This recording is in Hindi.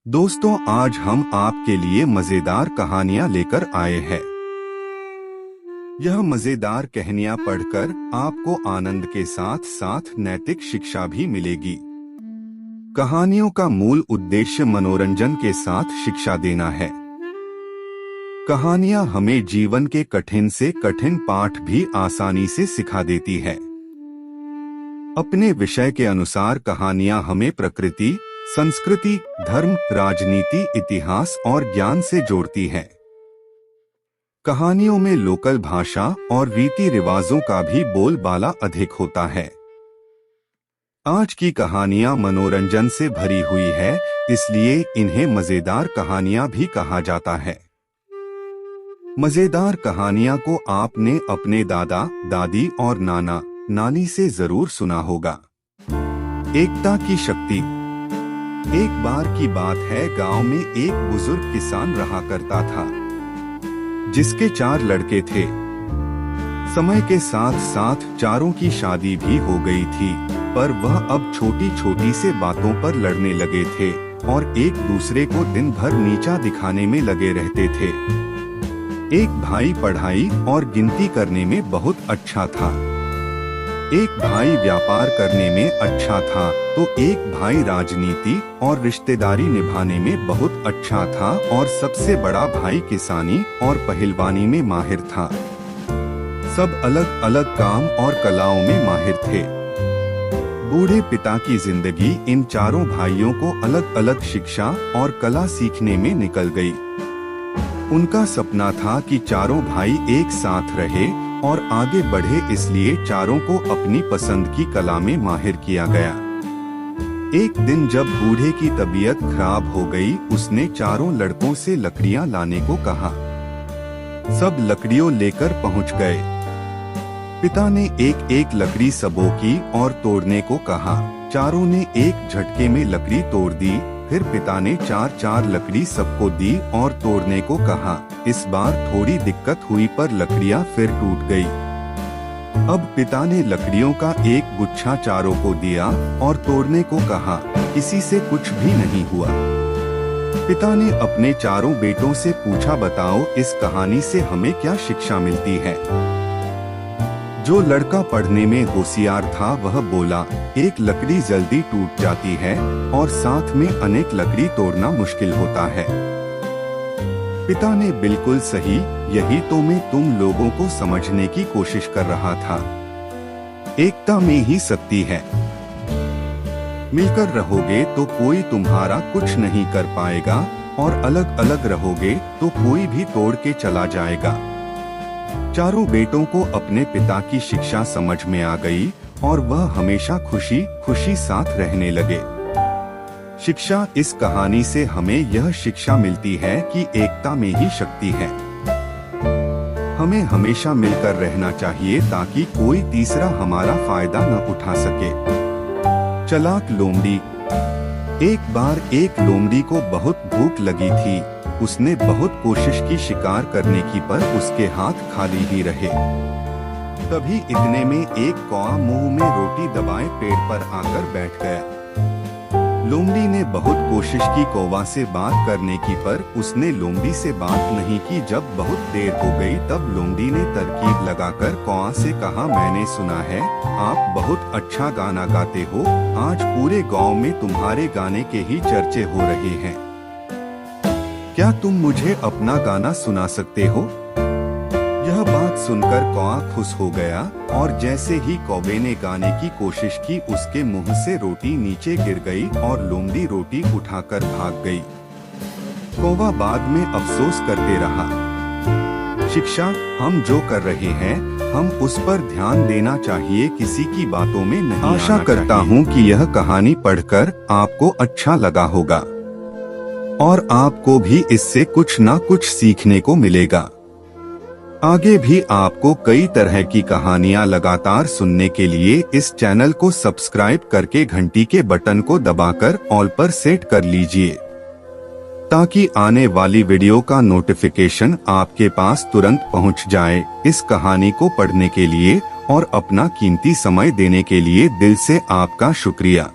दोस्तों, आज हम आपके लिए मजेदार कहानियां लेकर आए हैं। यह मजेदार कहानियां पढ़कर आपको आनंद के साथ साथ नैतिक शिक्षा भी मिलेगी। कहानियों का मूल उद्देश्य मनोरंजन के साथ शिक्षा देना है। कहानियां हमें जीवन के कठिन से कठिन पाठ भी आसानी से सिखा देती है। अपने विषय के अनुसार कहानियां हमें प्रकृति, संस्कृति, धर्म, राजनीति, इतिहास और ज्ञान से जोड़ती है। कहानियों में लोकल भाषा और रीति रिवाजों का भी बोलबाला अधिक होता है। आज की कहानियां मनोरंजन से भरी हुई है, इसलिए इन्हें मजेदार कहानियां भी कहा जाता है। मजेदार कहानियां को आपने अपने दादा, दादी और नाना, नानी से जरूर सुना होगा। एकता की शक्ति। एक बार की बात है, गांव में एक बुजुर्ग किसान रहा करता था, जिसके 4 लड़के थे। समय के साथ साथ चारों की शादी भी हो गई थी, पर वह अब छोटी छोटी से बातों पर लड़ने लगे थे और एक दूसरे को दिन भर नीचा दिखाने में लगे रहते थे। एक भाई पढ़ाई और गिनती करने में बहुत अच्छा था, एक भाई व्यापार करने में अच्छा था, तो एक भाई राजनीति और रिश्तेदारी निभाने में बहुत अच्छा था और सबसे बड़ा भाई किसानी और पहलवानी में माहिर था। सब अलग अलग काम और कलाओं में माहिर थे। बूढ़े पिता की जिंदगी इन चारों भाइयों को अलग अलग शिक्षा और कला सीखने में निकल गई। उनका सपना था कि चारों भाई एक साथ रहे और आगे बढ़े, इसलिए चारों को अपनी पसंद की कला में माहिर किया गया। एक दिन जब बूढ़े की तबीयत खराब हो गई, उसने चारों लड़कों से लकड़ियां लाने को कहा। सब लकड़ियों लेकर पहुंच गए। पिता ने एक एक लकड़ी सबों की और तोड़ने को कहा। चारों ने एक झटके में लकड़ी तोड़ दी। फिर पिता ने 4-4 लकड़ी सबको दी और तोड़ने को कहा। इस बार थोड़ी दिक्कत हुई, पर लकड़ियां फिर टूट गई। अब पिता ने लकड़ियों का एक गुच्छा चारों को दिया और तोड़ने को कहा। किसी से कुछ भी नहीं हुआ। पिता ने अपने चारों बेटों से पूछा, बताओ इस कहानी से हमें क्या शिक्षा मिलती है? जो लड़का पढ़ने में होशियार था वह बोला, एक लकड़ी जल्दी टूट जाती है और साथ में अनेक लकड़ी तोड़ना मुश्किल होता है। पिता ने बिल्कुल सही, यही तो मैं तुम लोगों को समझने की कोशिश कर रहा था। एकता में ही शक्ति है। मिलकर रहोगे तो कोई तुम्हारा कुछ नहीं कर पाएगा और अलग अलग रहोगे तो कोई भी तोड़ के चला जाएगा। चारों बेटों को अपने पिता की शिक्षा समझ में आ गई और वह हमेशा खुशी खुशी साथ रहने लगे। शिक्षा। इस कहानी से हमें यह शिक्षा मिलती है कि एकता में ही शक्ति है। हमें हमेशा मिलकर रहना चाहिए ताकि कोई तीसरा हमारा फायदा न उठा सके। चालाक लोमड़ी। एक बार एक लोमड़ी को बहुत भूख लगी थी। उसने बहुत कोशिश की शिकार करने की, पर उसके हाथ खाली ही रहे। तभी इतने में एक कौवा मुंह में रोटी दबाए पेड़ पर आकर बैठ गया। लोमड़ी ने बहुत कोशिश की कौवा से बात करने की, पर उसने लोमड़ी से बात नहीं की। जब बहुत देर हो गई तब लोमड़ी ने तरकीब लगाकर कौवा से कहा, मैंने सुना है आप बहुत अच्छा गाना गाते हो। आज पूरे गांव में तुम्हारे गाने के ही चर्चे हो रहे हैं। क्या तुम मुझे अपना गाना सुना सकते हो? यह बात सुनकर कौवा खुश हो गया और जैसे ही कौवे ने गाने की कोशिश की, उसके मुंह से रोटी नीचे गिर गई और लोमड़ी रोटी उठाकर भाग गई। कौवा बाद में अफसोस करते रहा। शिक्षा। हम जो कर रहे हैं हम उस पर ध्यान देना चाहिए, किसी की बातों में नहीं। आशा करता हूँ कि यह कहानी पढ़कर आपको अच्छा लगा होगा और आपको भी इससे कुछ न कुछ सीखने को मिलेगा। आगे भी आपको कई तरह की कहानियां लगातार सुनने के लिए इस चैनल को सब्सक्राइब करके घंटी के बटन को दबाकर ऑल पर सेट कर लीजिए, ताकि आने वाली वीडियो का नोटिफिकेशन आपके पास तुरंत पहुंच जाए। इस कहानी को पढ़ने के लिए और अपना कीमती समय देने के लिए दिल से आपका शुक्रिया।